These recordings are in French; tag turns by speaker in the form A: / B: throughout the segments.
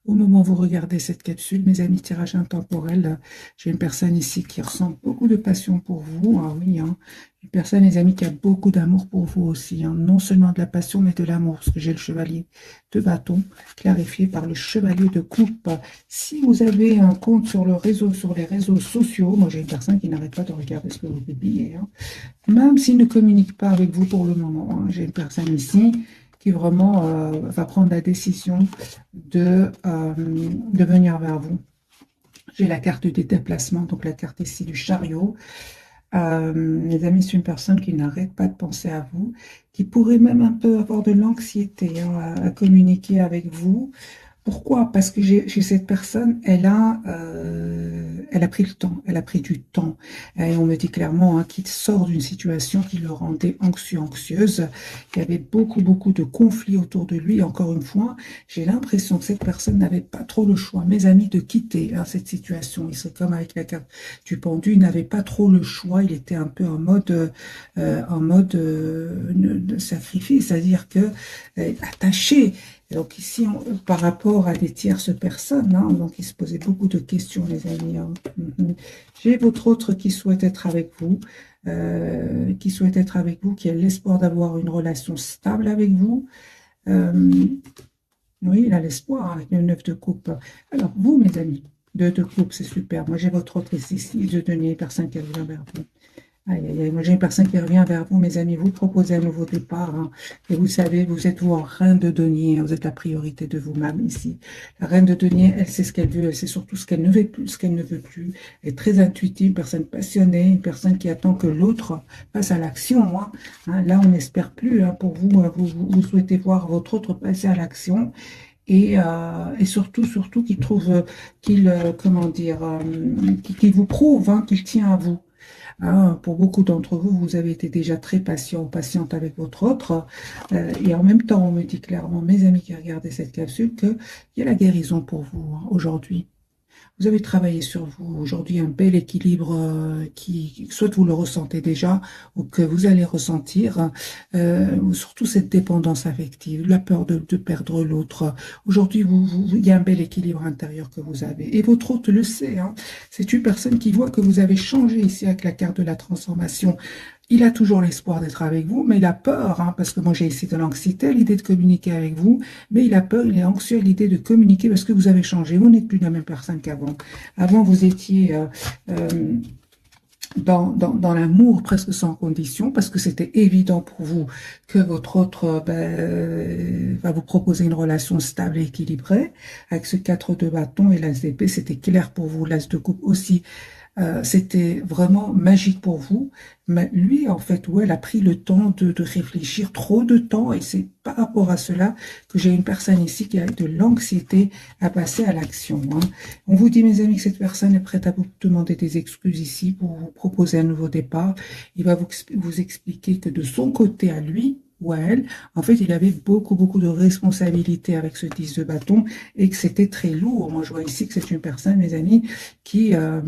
A: Au moment où vous regardez cette capsule, mes amis, tirage intemporel, j'ai une personne ici qui ressent beaucoup de passion pour vous. Ah oui, hein. Une personne, les amis, qui a beaucoup d'amour pour vous aussi, hein. Non seulement de la passion, mais de l'amour, parce que j'ai le chevalier de bâton, clarifié par le chevalier de coupe. Si vous avez un compte sur le réseau, sur les réseaux sociaux, moi j'ai une personne qui n'arrête pas de regarder ce que vous publiez, hein. Même s'il ne communique pas avec vous pour le moment, hein. J'ai une personne ici qui vraiment va prendre la décision de venir vers vous. J'ai la carte des déplacements, donc la carte ici du chariot. Les amis, c'est une personne qui n'arrête pas de penser à vous, qui pourrait même un peu avoir de l'anxiété, hein, à communiquer avec vous. Pourquoi? Parce que chez cette personne, elle a pris le temps, elle a pris du temps. Et on me dit clairement, hein, qu'il sort d'une situation qui le rendait anxieux, anxieuse. Il y avait beaucoup, beaucoup de conflits autour de lui. Encore une fois, j'ai l'impression que cette personne n'avait pas trop le choix, mes amis, de quitter, hein, cette situation. Il serait comme avec la carte du pendu, il n'avait pas trop le choix. Il était un peu en mode de sacrifice, c'est-à-dire que attaché. Donc ici, par rapport à des tierces personnes, hein, donc il se posait beaucoup de questions, les amis, hein. J'ai votre autre qui souhaite être avec vous, qui a l'espoir d'avoir une relation stable avec vous. Euh, oui, il a l'espoir avec le 9 de coupe. Alors, vous, mes amis, de coupe, c'est super. Moi, j'ai votre autre ici, de denier, personne qui revient vers vous. Aïe, aïe, aïe. Moi, j'ai une personne qui revient vers vous, mes amis. Vous proposez un nouveau départ, hein. Et vous savez, vous êtes vous en reine de denier, hein. Vous êtes la priorité de vous-même ici. La reine de denier, elle sait ce qu'elle veut, elle sait surtout ce qu'elle ne veut plus, ce qu'elle ne veut plus. Elle est très intuitive, une personne passionnée, une personne qui attend que l'autre passe à l'action, hein. Là, on n'espère plus, hein, pour vous, vous souhaitez voir votre autre passer à l'action. Et surtout qu'il trouve, comment dire, qu'il vous prouve, hein, qu'il tient à vous. Hein, pour beaucoup d'entre vous, vous avez été déjà très patient, patiente avec votre autre. Et en même temps, on me dit clairement, mes amis qui regardaient cette capsule, qu'il y a la guérison pour vous, hein, aujourd'hui. Vous avez travaillé sur vous aujourd'hui, un bel équilibre, qui, soit vous le ressentez déjà ou que vous allez ressentir, surtout cette dépendance affective, la peur de perdre l'autre. Aujourd'hui, il y a un bel équilibre intérieur que vous avez. Et votre hôte le sait, hein. C'est une personne qui voit que vous avez changé ici avec la carte de la transformation. Il a toujours l'espoir d'être avec vous, mais il a peur, hein, parce que moi j'ai ici de l'anxiété, l'idée de communiquer avec vous, mais il a peur, il est anxieux à l'idée de communiquer parce que vous avez changé. Vous n'êtes plus la même personne qu'avant. Avant, vous étiez dans l'amour presque sans condition, parce que c'était évident pour vous que votre autre, va vous proposer une relation stable et équilibrée. Avec ce 4 de bâton et l'as d'épée, c'était clair pour vous. L'as de coupe aussi, c'était vraiment magique pour vous. Mais lui, en fait, où elle a pris le temps de réfléchir, trop de temps, et c'est par rapport à cela que j'ai une personne ici qui a de l'anxiété à passer à l'action, hein. On vous dit, mes amis, que cette personne est prête à vous demander des excuses ici pour vous proposer un nouveau départ. Il va vous expliquer que de son côté à lui, ou à elle, en fait, il avait beaucoup, beaucoup de responsabilités avec ce 10 de bâton et que c'était très lourd. Moi, je vois ici que c'est une personne, mes amis, qui va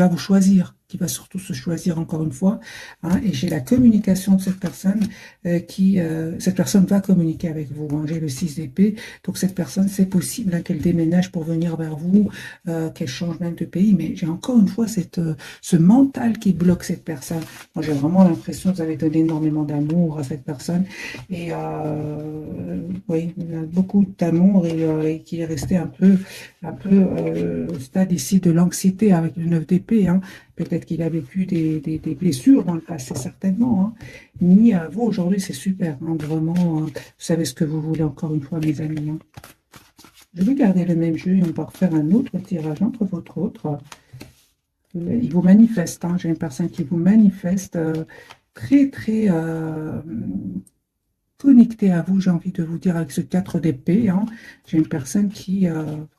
A: vous choisir, qui va surtout se choisir encore une fois, hein. Et j'ai la communication de cette personne, cette personne va communiquer avec vous, hein. J'ai le 6 d'épée, donc cette personne, c'est possible, hein, qu'elle déménage pour venir vers vous, qu'elle change même de pays, mais j'ai encore une fois ce mental qui bloque cette personne. Moi, j'ai vraiment l'impression que vous avez donné énormément d'amour à cette personne et oui, il y a beaucoup d'amour et qui est resté au stade ici de l'anxiété avec le 9 d'épée, hein. Peut-être qu'il a vécu des blessures dans le passé, certainement, hein. Ni à vous, aujourd'hui, c'est super, hein, vraiment, vous savez ce que vous voulez, encore une fois, mes amis, hein. Je vais garder le même jeu et on va refaire un autre tirage entre votre autre. Il vous manifeste, hein, j'ai une personne qui vous manifeste, très, très connectée à vous, j'ai envie de vous dire, avec ce 4 d'épée, hein. J'ai une personne qui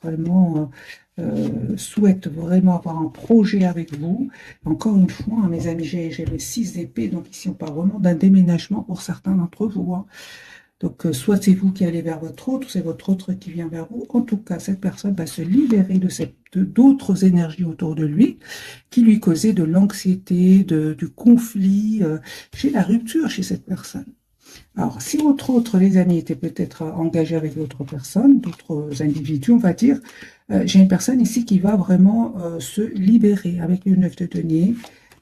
A: vraiment souhaite vraiment avoir un projet avec vous. Encore une fois, hein, mes amis, j'ai le 6 d'épée, donc ici on parle vraiment d'un déménagement pour certains d'entre vous, hein. Donc, soit c'est vous qui allez vers votre autre, c'est votre autre qui vient vers vous. En tout cas, cette personne va se libérer d'autres énergies autour de lui qui lui causaient de l'anxiété, du conflit. J'ai la rupture chez cette personne. Alors, si votre autre, les amis, était peut-être engagé avec d'autres personnes, d'autres individus, on va dire, j'ai une personne ici qui va vraiment se libérer avec une œuvre de denier.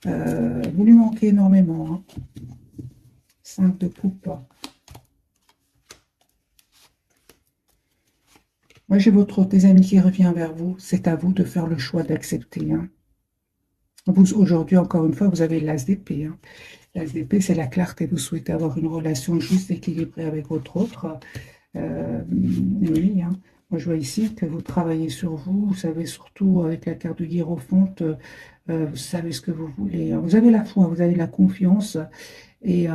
A: Vous lui manquez énormément. Hein. 5 de coupe. Moi, j'ai votre autre, des amis qui revient vers vous. C'est à vous de faire le choix d'accepter. Hein. Vous, aujourd'hui, encore une fois, vous avez l'as d'épée. Hein. L'as d'épée, c'est la clarté. Vous souhaitez avoir une relation juste, équilibrée avec votre autre. Oui, hein. Moi, je vois ici que vous travaillez sur vous. Vous savez, surtout avec la carte de Hiérophante, vous savez ce que vous voulez. Hein. Vous avez la foi, vous avez la confiance. Mais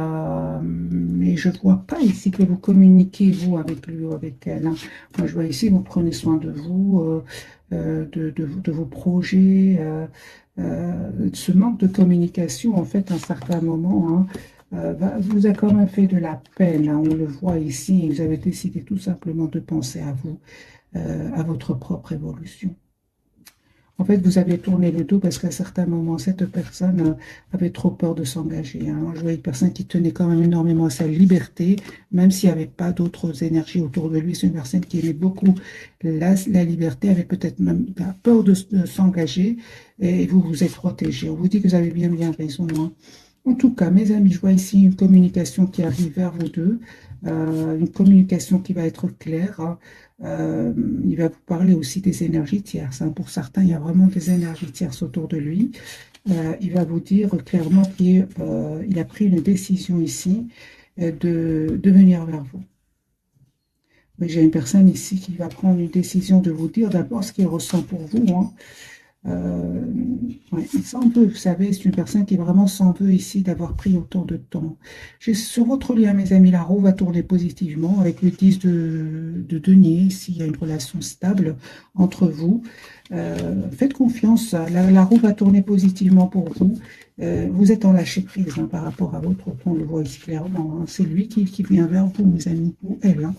A: je ne vois pas ici que vous communiquez, vous, avec lui ou avec elle. Hein. Moi, je vois ici, vous prenez soin de vous, de vos projets. Ce manque de communication, en fait, à un certain moment, hein, vous a quand même fait de la peine. Hein. On le voit ici. Vous avez décidé tout simplement de penser à vous, à votre propre évolution. En fait, vous avez tourné le dos parce qu'à certains moments, cette personne avait trop peur de s'engager. Hein. Je vois une personne qui tenait quand même énormément à sa liberté, même s'il n'y avait pas d'autres énergies autour de lui. C'est une personne qui aimait beaucoup la liberté, avait peut-être même peur de s'engager et vous vous êtes protégé. On vous dit que vous avez bien raison. Hein. En tout cas, mes amis, je vois ici une communication qui arrive vers vous deux, une communication qui va être claire. Hein. Il va vous parler aussi des énergies tierces. Hein. Pour certains, il y a vraiment des énergies tierces autour de lui. Il va vous dire clairement qu'il a pris une décision ici de venir vers vous. Mais j'ai une personne ici qui va prendre une décision de vous dire d'abord ce qu'il ressent pour vous. Hein. Ouais, il s'en veut, vous savez, c'est une personne qui vraiment s'en veut ici d'avoir pris autant de temps. Sur votre lien, mes amis, la roue va tourner positivement avec le 10 de denier. Ici, il y a une relation stable entre vous. Faites confiance, la roue va tourner positivement pour vous. Vous êtes en lâcher prise hein, par rapport à votre, on le voit ici clairement. Hein. C'est lui qui vient vers vous, mes amis, ou elle. Hein.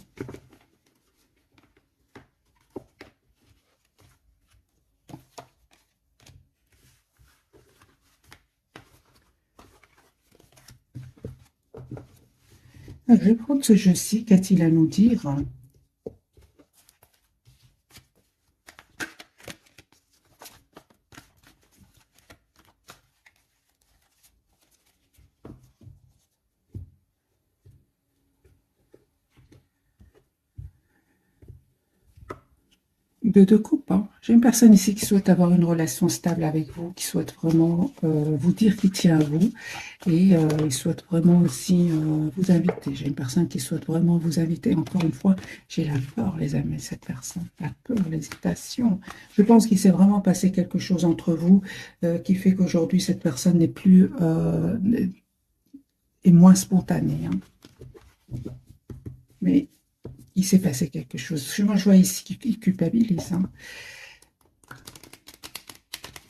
A: Je vais prendre ce jeu-ci. Qu'a-t-il à nous dire? De coupe. Hein. J'ai une personne ici qui souhaite avoir une relation stable avec vous, qui souhaite vraiment vous dire qu'il tient à vous et il souhaite vraiment aussi vous inviter. J'ai une personne qui souhaite vraiment vous inviter. Encore une fois, j'ai la peur, les amis, de cette personne. La peur, l'hésitation. Je pense qu'il s'est vraiment passé quelque chose entre vous qui fait qu'aujourd'hui, cette personne n'est plus est moins spontanée. Hein. Mais il s'est passé quelque chose. Moi, je vois ici qu'il culpabilise. Hein.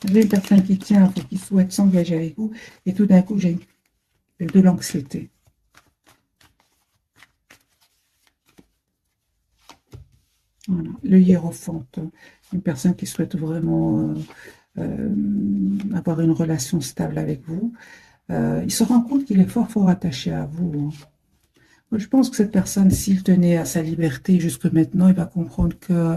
A: J'ai une personne qui tient à vous, qui souhaite s'engager avec vous, et tout d'un coup, j'ai de l'anxiété. Voilà. Le hiérophante, une personne qui souhaite vraiment avoir une relation stable avec vous. Il se rend compte qu'il est fort attaché à vous. Hein. Je pense que cette personne, s'il tenait à sa liberté jusque maintenant, il va comprendre que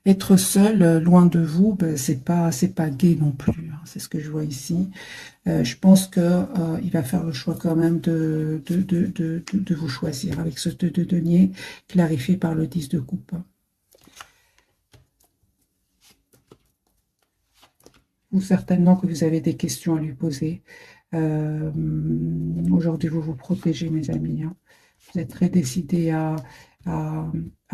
A: être seul, loin de vous, c'est pas gai non plus. Hein, c'est ce que je vois ici. Je pense que il va faire le choix quand même de vous choisir avec ce 2 de denier clarifié par le 10 de coupe. Ou certainement que vous avez des questions à lui poser. Aujourd'hui, vous vous protégez, mes amis. Hein. Vous êtes très décidés à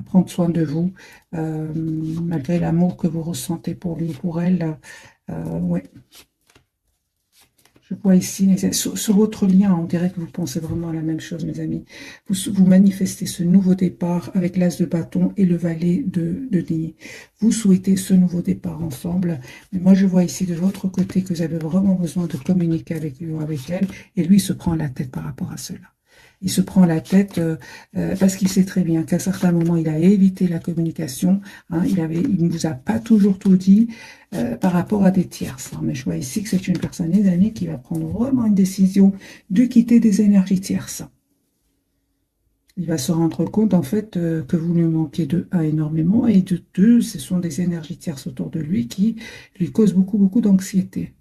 A: prendre soin de vous, malgré l'amour que vous ressentez pour lui ou pour elle. Ouais. Je vois ici, sur votre lien, on dirait que vous pensez vraiment à la même chose, mes amis. Vous manifestez ce nouveau départ avec l'as de bâton et le valet de denier. Vous souhaitez ce nouveau départ ensemble. Mais moi, je vois ici de votre côté que vous avez vraiment besoin de communiquer avec lui ou avec elle. Et lui se prend la tête par rapport à cela. Il se prend la tête parce qu'il sait très bien qu'à certains moments, il a évité la communication. Hein, il ne vous a pas toujours tout dit par rapport à des tierces. Hein. Mais je vois ici que c'est une personne, les amis, qui va prendre vraiment une décision de quitter des énergies tierces. Il va se rendre compte, en fait, que vous lui manquez de un énormément, et de deux, ce sont des énergies tierces autour de lui qui lui causent beaucoup, beaucoup d'anxiété.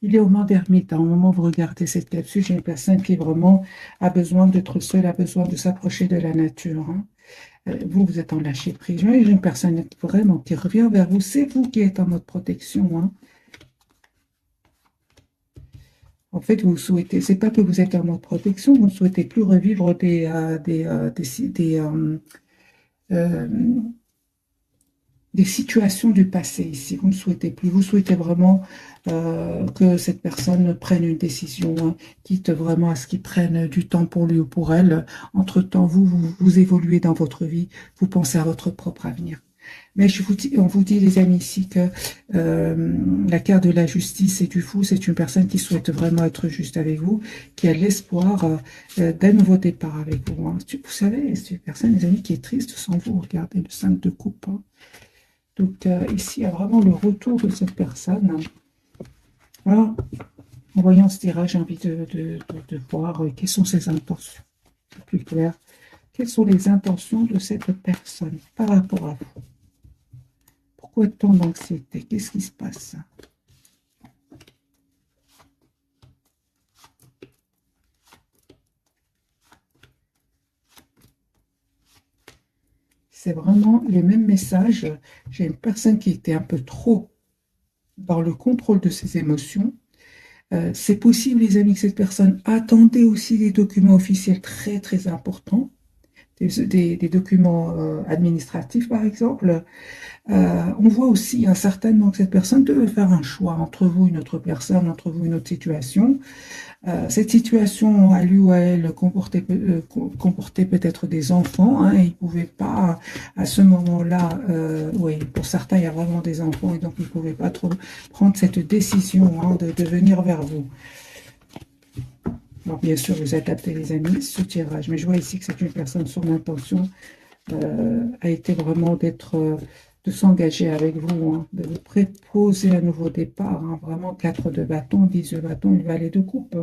A: Il est au moment d'ermite. À un moment où vous regardez cette capsule, j'ai une personne qui vraiment a besoin d'être seule, a besoin de s'approcher de la nature. Hein. Vous, vous êtes en lâcher prise. J'ai une personne vraiment qui revient vers vous. C'est vous qui êtes en mode protection. Hein. En fait, vous souhaitez, c'est pas que vous êtes en mode protection, vous ne souhaitez plus revivre euh, des situations du passé ici. Vous ne souhaitez plus. Vous souhaitez vraiment que cette personne prenne une décision, hein, quitte vraiment à ce qu'il prenne du temps pour lui ou pour elle. Entre-temps, vous évoluez dans votre vie, vous pensez à votre propre avenir. Mais on vous dit, les amis, ici que la carte de la justice et du fou, c'est une personne qui souhaite vraiment être juste avec vous, qui a l'espoir d'un nouveau départ avec vous. Hein. Vous savez, c'est une personne, les amis, qui est triste sans vous. Regardez le 5 de coupe. Hein. Donc ici, il y a vraiment le retour de cette personne. Voilà. En voyant ce tirage, j'ai envie de voir quelles sont ses intentions. C'est plus clair. Quelles sont les intentions de cette personne par rapport à vous? Pourquoi tant d'anxiété? Qu'est-ce qui se passe? C'est vraiment les mêmes messages. J'ai une personne qui était un peu trop dans le contrôle de ses émotions. C'est possible, les amis, que cette personne attendait aussi des documents officiels très, très importants, des documents administratifs, par exemple. On voit aussi certainement que cette personne devait faire un choix entre vous, une autre personne, entre vous, une autre situation. Cette situation, à lui ou à elle, comportait peut-être des enfants, hein, et ils ne pouvaient pas, à ce moment-là, oui, pour certains, il y a vraiment des enfants, et donc ils ne pouvaient pas trop prendre cette décision, hein, de venir vers vous. Alors, bien sûr, vous adaptez, les amis, ce tirage. Mais je vois ici que c'est une personne, son intention a été vraiment de s'engager avec vous, hein, de vous proposer un nouveau départ. Hein, vraiment, 4 de bâton, 10 de bâton, une valet de coupe.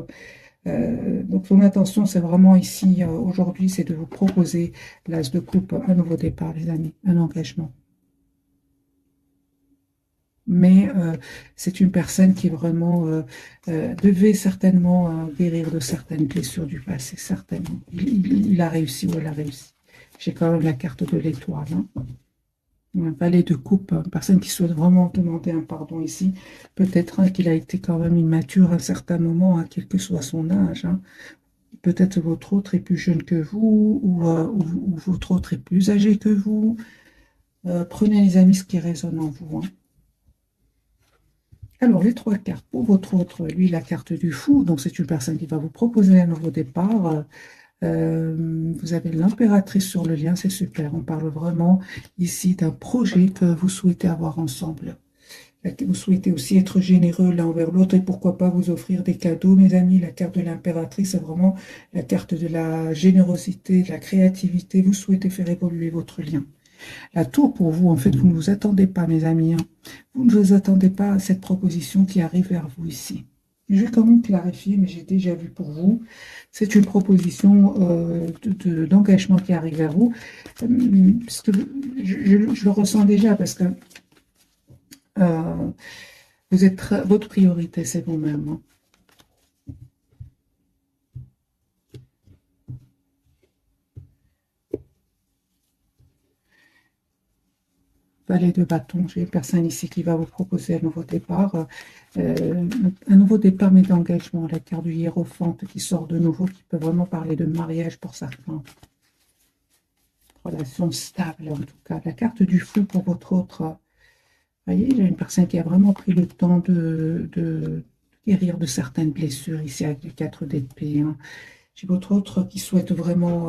A: Donc, son intention, c'est vraiment ici, aujourd'hui, c'est de vous proposer l'as de coupe, un nouveau départ, les amis, un engagement. Mais c'est une personne qui vraiment devait certainement guérir de certaines blessures du passé, certainement. Il a réussi ou elle a réussi. J'ai quand même la carte de l'étoile. Hein. Un valet de coupe, une personne qui souhaite vraiment demander un pardon ici. Peut-être hein, qu'il a été quand même immature à un certain moment, hein, quel que soit son âge. Hein. Peut-être votre autre est plus jeune que vous, ou votre autre est plus âgé que vous. Prenez, les amis, ce qui résonne en vous. Hein. Alors, les 3 cartes pour votre autre, lui, la carte du fou. Donc, c'est une personne qui va vous proposer un nouveau départ. Vous avez l'impératrice sur le lien, c'est super. On parle vraiment ici d'un projet que vous souhaitez avoir ensemble. Vous souhaitez aussi être généreux l'un envers l'autre et pourquoi pas vous offrir des cadeaux, mes amis. La carte de l'impératrice, c'est vraiment la carte de la générosité, de la créativité. Vous souhaitez faire évoluer votre lien. La tour pour vous, en fait, vous ne vous attendez pas, mes amis. Hein. Vous ne vous attendez pas à cette proposition qui arrive vers vous ici. Je vais quand même clarifier, mais j'ai déjà vu pour vous. C'est une proposition d'engagement qui arrive vers vous. Parce que je le ressens déjà, parce que vous êtes votre priorité, c'est vous-même. Hein. Valet de bâton, j'ai une personne ici qui va vous proposer un nouveau départ. Un nouveau départ, mais d'engagement. La carte du hiérophante qui sort de nouveau, qui peut vraiment parler de mariage pour certains. Relation stable, en tout cas. La carte du fou pour votre autre. Vous voyez, j'ai une personne qui a vraiment pris le temps de guérir de certaines blessures, ici avec les 4 d'épée. Hein. J'ai votre autre qui souhaite vraiment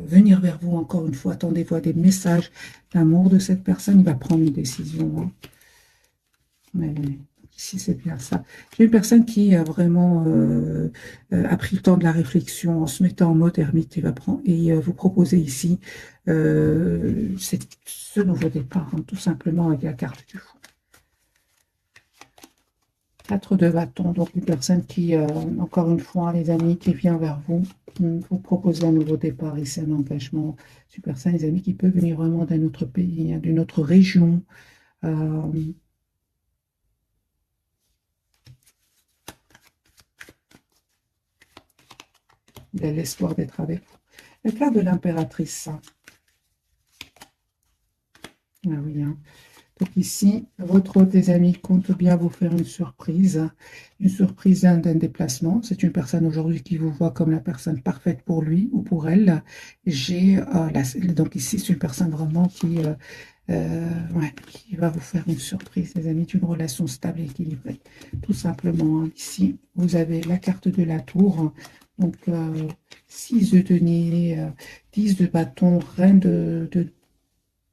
A: venir vers vous encore une fois. Attendez-vous à des messages d'amour de cette personne. Il va prendre une décision, hein. Ouais, ouais. Ici, c'est bien ça. J'ai une personne qui a vraiment a pris le temps de la réflexion en se mettant en mode ermite. Il va prendre et vous proposer ici ce nouveau départ, hein, tout simplement avec la carte du fou. 4 de bâton, donc une personne qui, encore une fois, les amis, qui vient vers vous, vous propose un nouveau départ ici, un engagement. C'est une personne, les amis, qui peut venir vraiment d'un autre pays, hein, d'une autre région. Il a l'espoir d'être avec vous. La carte de l'impératrice. Ah oui, hein. Donc ici, votre hôte, les amis, compte bien vous faire une surprise d'un déplacement. C'est une personne aujourd'hui qui vous voit comme la personne parfaite pour lui ou pour elle. Donc ici, c'est une personne vraiment ouais, qui va vous faire une surprise, les amis, d'une relation stable et équilibrée. Tout simplement, hein. Ici, vous avez la carte de la tour. Donc, 6 de denier, 10 de bâton, reine de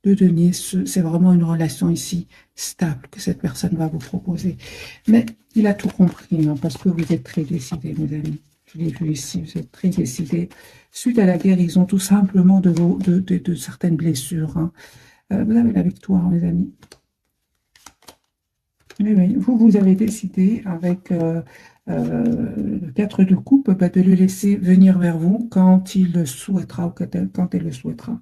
A: denier. C'est vraiment une relation ici stable que cette personne va vous proposer. Mais il a tout compris, hein, parce que vous êtes très décidés, mes amis. Je l'ai vu ici, vous êtes très décidés. Suite à la guérison, tout simplement de certaines blessures, hein. Vous avez la victoire, mes amis. Oui, oui. Vous avez décidé avec le 4 de coupe de le laisser venir vers vous quand il le souhaitera ou quand elle le souhaitera.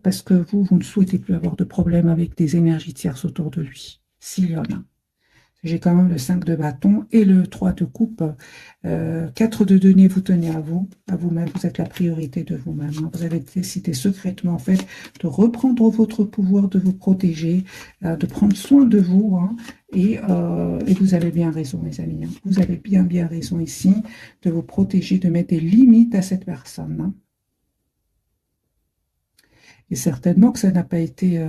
A: Parce que vous ne souhaitez plus avoir de problème avec des énergies tierces autour de lui, s'il y en a. J'ai quand même le 5 de bâton et le 3 de coupe. 4 de denier, vous tenez à vous-même. Vous êtes la priorité de vous-même, hein. Vous avez décidé secrètement, en fait, de reprendre votre pouvoir, de vous protéger, de prendre soin de vous, hein. Et vous avez bien raison, mes amis, hein. Vous avez bien raison ici de vous protéger, de mettre des limites à cette personne, hein. Et certainement que ça n'a pas été,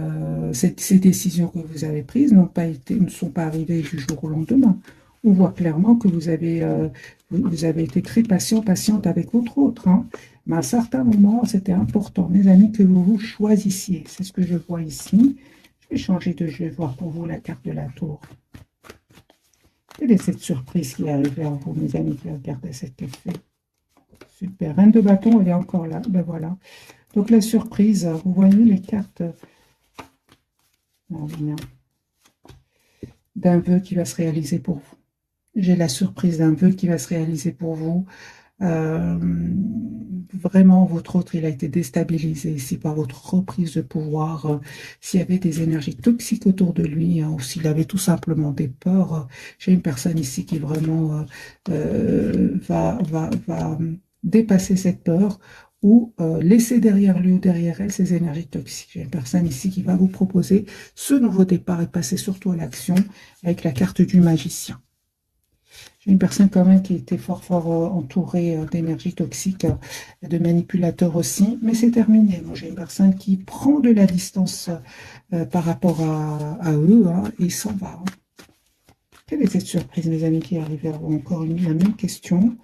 A: ces décisions que vous avez prises ne sont pas arrivées du jour au lendemain. On voit clairement que vous avez été très patiente avec votre autre, hein. Mais à un certain moment, c'était important, mes amis, que vous vous choisissiez. C'est ce que je vois ici. Je vais changer de jeu, voir pour vous la carte de la tour. Quelle est cette surprise qui arrive vers vous, mes amis, qui regardez cet effet? Super. Reine de bâton, elle est encore là. Ben voilà. Donc la surprise, vous voyez les cartes d'un vœu qui va se réaliser pour vous. J'ai la surprise d'un vœu qui va se réaliser pour vous. Vraiment, votre autre, il a été déstabilisé ici par votre reprise de pouvoir. S'il y avait des énergies toxiques autour de lui, hein, ou s'il avait tout simplement des peurs, j'ai une personne ici qui vraiment va dépasser cette peur ou laisser derrière lui ou derrière elle ces énergies toxiques. J'ai une personne ici qui va vous proposer ce nouveau départ et passer surtout à l'action avec la carte du magicien. J'ai une personne quand même qui était fort entourée d'énergie toxique, de manipulateurs aussi, mais c'est terminé. Moi, j'ai une personne qui prend de la distance par rapport à eux, hein, et il s'en va, hein. Quelle est cette surprise, mes amis, qui arrive vers vous? Encore la même question.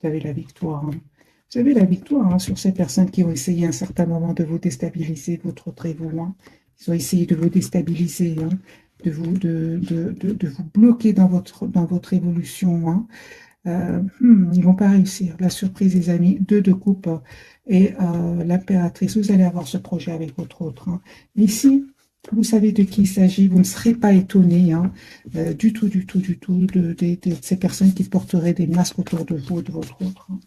A: Vous avez la victoire, hein. Vous avez la victoire, hein, sur ces personnes qui ont essayé à un certain moment de vous déstabiliser, votre très vous loin. Ils ont essayé de vous déstabiliser, hein, de vous bloquer dans votre évolution, hein. Ils vont pas réussir. La surprise, les amis, 2 de coupe et l'impératrice. Vous allez avoir ce projet avec votre autre, hein. Ici, vous savez de qui il s'agit. Vous ne serez pas étonné, hein, du tout, de ces personnes qui porteraient des masques autour de vous et de votre autre, hein.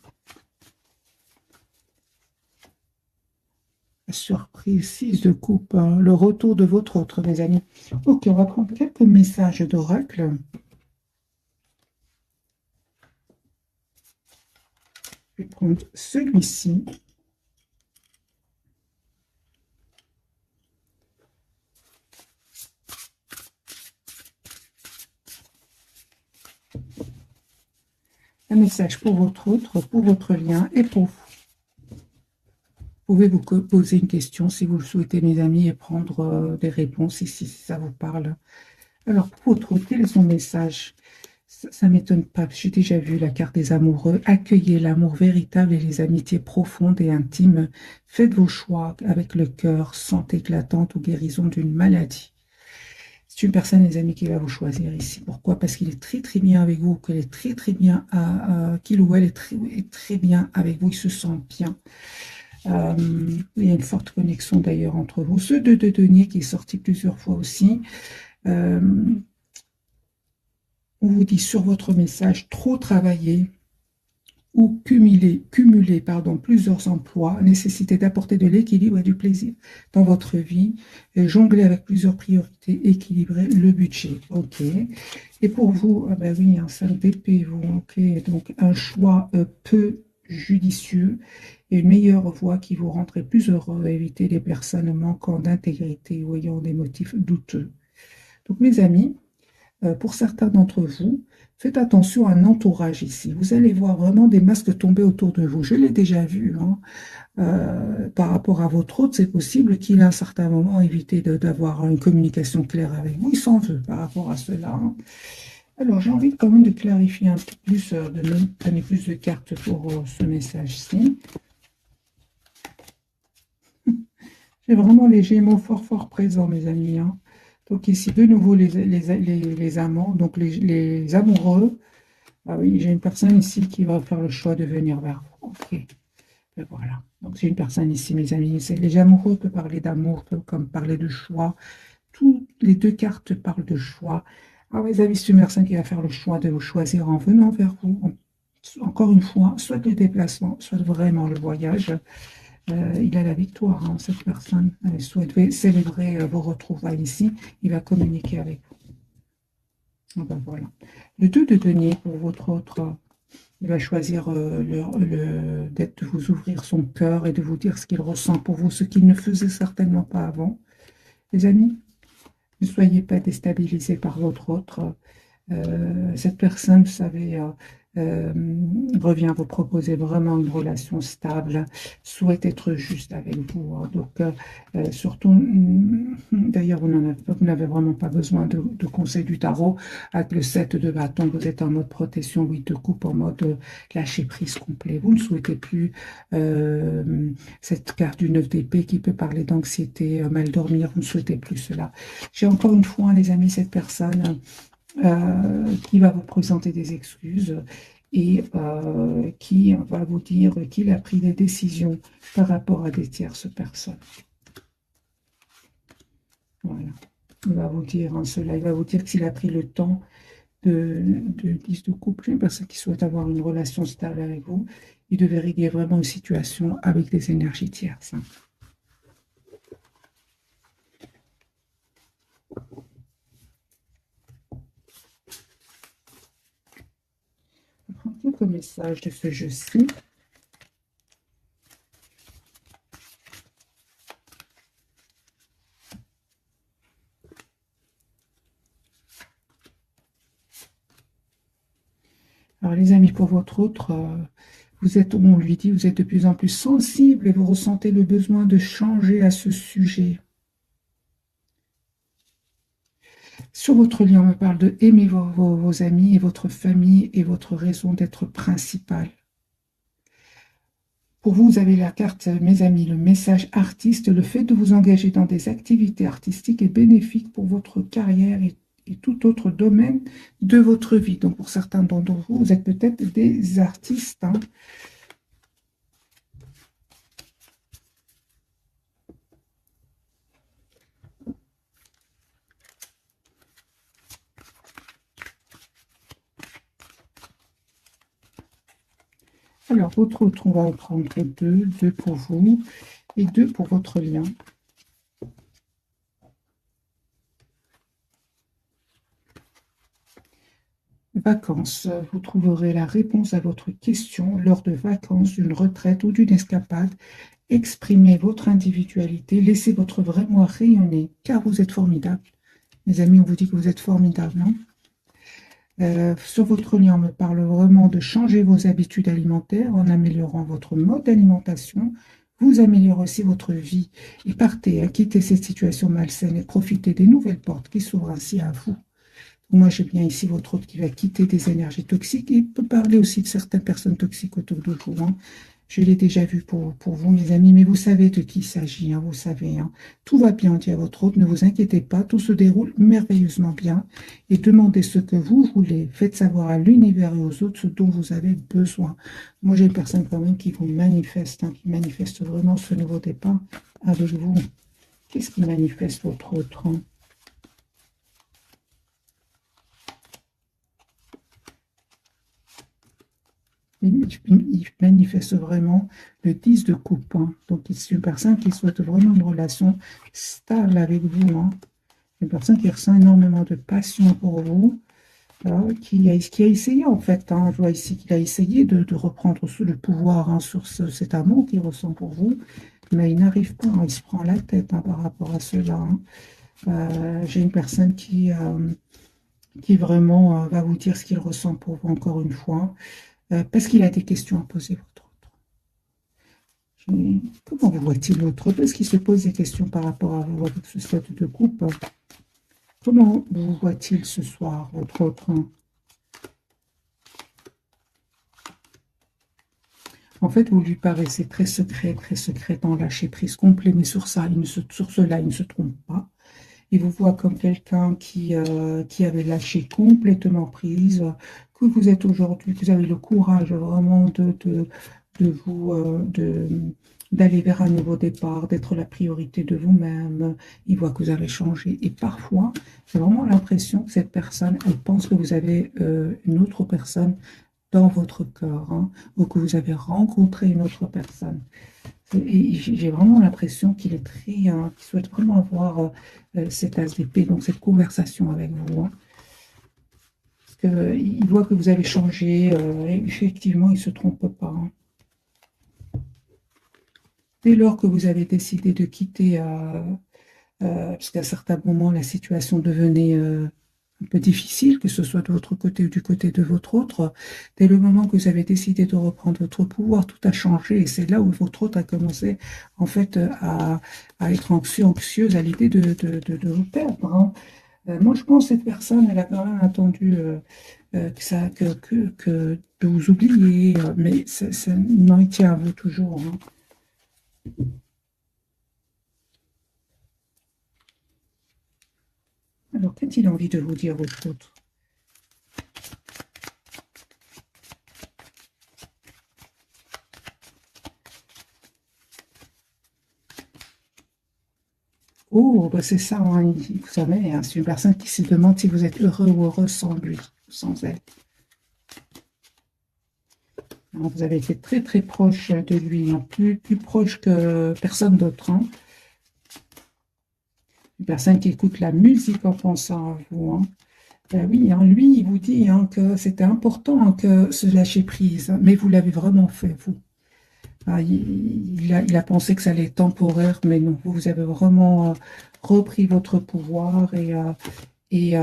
A: La surprise, 6 de coupe, hein, le retour de votre autre, mes amis. Ok, on va prendre quelques messages d'oracle. Je vais prendre celui-ci. Un message pour votre autre, pour votre lien et pour vous. Vous pouvez vous poser une question si vous le souhaitez, mes amis, et prendre des réponses ici, si ça vous parle. Alors, pour votre autre, quel est son message? Ça m'étonne pas. J'ai déjà vu la carte des amoureux. Accueillez l'amour véritable et les amitiés profondes et intimes. Faites vos choix avec le cœur, santé éclatante ou guérison d'une maladie. C'est une personne, les amis, qui va vous choisir ici. Pourquoi? Parce qu'il est très très bien avec vous, qu'il est très très bien, qu'il ou elle est très bien avec vous, il se sent bien. Il y a une forte connexion d'ailleurs entre vous. Ce 2 de denier qui est sorti plusieurs fois aussi. Euh, on vous dit sur votre message, trop travailler ou cumuler plusieurs emplois, nécessité d'apporter de l'équilibre et du plaisir dans votre vie, et jongler avec plusieurs priorités, équilibrer le budget. Ok. Et pour vous, ah ben oui, un 5 d'épée, vous, ok. Donc un choix peu judicieux et une meilleure voie qui vous rendrait plus heureux, éviter les personnes manquant d'intégrité ou ayant des motifs douteux. Donc mes amis, pour certains d'entre vous, faites attention à un entourage ici. Vous allez voir vraiment des masques tomber autour de vous. Je l'ai déjà vu, hein. Par rapport à votre hôte, c'est possible qu'il à un certain moment évité d'avoir une communication claire avec vous. Il s'en veut par rapport à cela, hein. Alors, j'ai envie quand même de clarifier un peu plus, de donner plus de cartes pour ce message-ci. J'ai vraiment les Gémeaux fort fort présents, mes amis, hein. Donc ici, de nouveau, les amants, donc les amoureux. Ah oui, j'ai une personne ici qui va faire le choix de venir vers vous. Ok, et voilà. Donc j'ai une personne ici, mes amis. Les amoureux peuvent parler d'amour, peuvent comme parler de choix. Toutes les deux cartes parlent de choix. Alors mes amis, c'est une personne qui va faire le choix de vous choisir en venant vers vous. Encore une fois, soit le déplacement, soit vraiment le voyage. Il a la victoire, hein, cette personne. Elle souhaite célébrer vos retrouvailles ici. Il va communiquer avec vous. Ben voilà. Le 2 de denier pour votre autre, il va choisir de vous ouvrir son cœur et de vous dire ce qu'il ressent pour vous, ce qu'il ne faisait certainement pas avant. Les amis, ne soyez pas déstabilisés par votre autre. Cette personne, vous savez, euh, revient vous proposer vraiment une relation stable, souhaite être juste avec vous, hein. Donc, surtout, d'ailleurs, vous n'avez vraiment pas besoin de conseil du tarot. Avec le 7 de bâton, vous êtes en mode protection, 8 de coupe, en mode lâcher prise complet. Vous ne souhaitez plus cette carte du 9 d'épée qui peut parler d'anxiété, mal dormir, vous ne souhaitez plus cela. J'ai encore une fois, les amis, cette personne qui va vous présenter des excuses et qui va vous dire qu'il a pris des décisions par rapport à des tierces personnes. Voilà. Il va vous dire cela, il va vous dire qu'il a pris le temps de 10 de couple, une personne qui souhaite avoir une relation stable avec vous, il devait régler vraiment une situation avec des énergies tierces, hein. Je prends quelques messages de ce jeu-ci. Alors les amis, pour votre autre, on lui dit, vous êtes de plus en plus sensible et vous ressentez le besoin de changer à ce sujet. Sur votre lien, on me parle de aimer vos amis et votre famille et votre raison d'être principale. Pour vous, vous avez la carte, mes amis, le message artiste. Le fait de vous engager dans des activités artistiques est bénéfique pour votre carrière et tout autre domaine de votre vie. Donc, pour certains d'entre vous, vous êtes peut-être des artistes, hein. Alors, votre autre, on va en prendre deux pour vous et deux pour votre lien. Vacances. Vous trouverez la réponse à votre question lors de vacances, d'une retraite ou d'une escapade. Exprimez votre individualité, laissez votre vrai moi rayonner, car vous êtes formidable. Mes amis, on vous dit que vous êtes formidable, hein. Sur votre lien, on me parle vraiment de changer vos habitudes alimentaires en améliorant votre mode d'alimentation. Vous améliorez aussi votre vie et partez, quittez cette situation malsaine et profitez des nouvelles portes qui s'ouvrent ainsi à vous. Moi, j'ai bien ici votre hôte qui va quitter des énergies toxiques. Il peut parler aussi de certaines personnes toxiques autour de vous, hein. Je l'ai déjà vu pour vous, mes amis, mais vous savez de qui il s'agit, hein, vous savez, hein. Tout va bien, dit à votre hôte, ne vous inquiétez pas, tout se déroule merveilleusement bien. Et demandez ce que vous voulez. Faites savoir à l'univers et aux autres ce dont vous avez besoin. Moi, j'ai une personne quand même qui vous manifeste, hein, qui manifeste vraiment ce nouveau départ avec vous. Qu'est-ce qui manifeste votre autre, hein? Il manifeste vraiment le 10 de coupe, hein. Donc, c'est une personne qui souhaite vraiment une relation stable avec vous, hein. Une personne qui ressent énormément de passion pour vous, qui a essayé, en fait, hein. Je vois ici qu'il a essayé de reprendre le pouvoir, hein, sur cet amour qu'il ressent pour vous, mais il n'arrive pas, hein. Il se prend la tête, hein, par rapport à cela, hein. J'ai une personne qui vraiment va vous dire ce qu'il ressent pour vous, encore une fois. Parce qu'il a des questions à poser, votre autre. Comment vous voit-il, votre autre? Est-ce qu'il se pose des questions par rapport à vous avec ce statut de couple? Comment vous voit-il ce soir, votre autre? En fait, vous lui paraissez très secret, en lâcher prise complet, mais sur ça, sur cela, il ne se trompe pas. Il vous voit comme quelqu'un qui avait lâché complètement prise, que vous êtes aujourd'hui, que vous avez le courage vraiment de vous, d'aller vers un nouveau départ, d'être la priorité de vous-même. Il voit que vous avez changé. Et parfois, j'ai vraiment l'impression que cette personne, elle pense que vous avez une autre personne dans votre cœur, hein, ou que vous avez rencontré une autre personne. Et j'ai vraiment l'impression qu'il est très, qu'il souhaite vraiment avoir cet as d'épée, donc cette conversation avec vous, hein. Parce que, il voit que vous avez changé, et effectivement, il ne se trompe pas, hein. Dès lors que vous avez décidé de quitter, parce qu'à certains moments, la situation devenait un peu difficile, que ce soit de votre côté ou du côté de votre autre, dès le moment que vous avez décidé de reprendre votre pouvoir, tout a changé. Et c'est là où votre autre a commencé, en fait, à être anxieuse à l'idée de vous perdre, hein. Moi, je pense que cette personne, elle a quand même attendu que de vous oublier, mais non, il tient à vous toujours, hein. Alors, qu'a-t-il envie de vous dire, votre autre? Oh, bah c'est ça, hein, vous savez, hein, c'est une personne qui se demande si vous êtes heureux ou heureuse sans lui, sans elle. Alors, vous avez été très proche de lui, hein, plus proche que personne d'autre, hein. Une personne qui écoute la musique en pensant à vous, hein. Oui, hein, lui, il vous dit, hein, que c'était important, hein, que se lâcher prise, hein, mais vous l'avez vraiment fait, vous. Ah, il a pensé que ça allait être temporaire, mais non, vous avez vraiment repris votre pouvoir et, et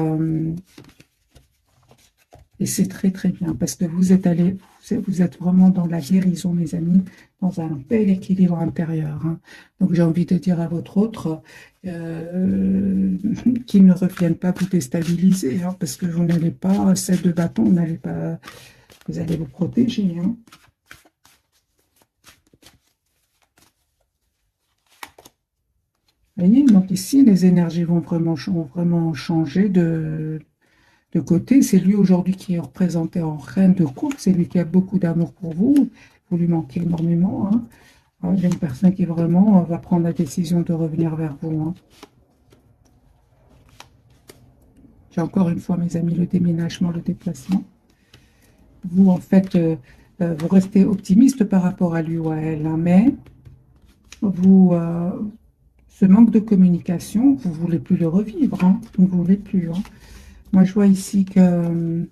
A: c'est très bien parce que vous êtes allé, vous êtes vraiment dans la guérison, mes amis, dans un bel équilibre intérieur, hein. Donc j'ai envie de dire à votre autre qu'il ne revienne pas vous déstabiliser, hein, parce que vous n'allez pas, celle de bâton, vous n'allez pas, vous allez vous protéger, hein. Vous voyez, donc ici, les énergies vont vraiment changer de côté. C'est lui aujourd'hui qui est représenté en reine de coupe. C'est lui qui a beaucoup d'amour pour vous. Vous lui manquez énormément, hein. Il y a une personne qui vraiment va prendre la décision de revenir vers vous, hein. J'ai encore une fois, mes amis, le déménagement, le déplacement. Vous, en fait, vous restez optimiste par rapport à lui ou à elle, hein, mais vous, ce manque de communication, vous ne voulez plus le revivre, hein. Vous ne voulez plus, hein. Moi, je vois ici que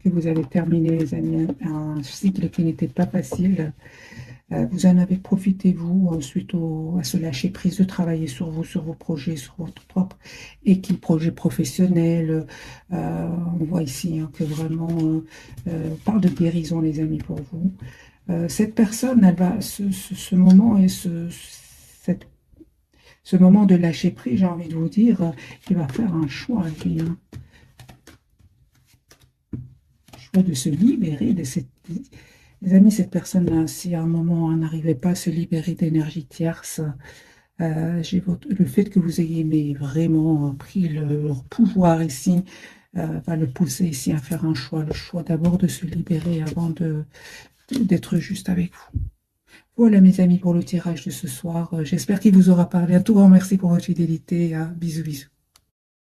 A: vous avez terminé, les amis, un cycle qui n'était pas facile. Vous en avez profité, vous, suite à ce lâcher prise, de travailler sur vous, sur vos projets, sur votre propre équipe, projet professionnel. On voit ici, hein, que vraiment, on parle de guérison, les amis, pour vous. Cette personne, elle va, ce moment et cette ce moment de lâcher prise, j'ai envie de vous dire, il va faire un choix, lui, hein. Choix de se libérer de cette... Les amis, cette personne-là, si à un moment on n'arrivait pas à se libérer d'énergie tierce, le fait que vous ayez mais vraiment pris leur pouvoir ici, va le pousser ici à faire un choix, le choix d'abord de se libérer avant d'être juste avec vous. Voilà mes amis pour le tirage de ce soir. J'espère qu'il vous aura parlé. Un tout grand merci pour votre fidélité. Bisous, bisous.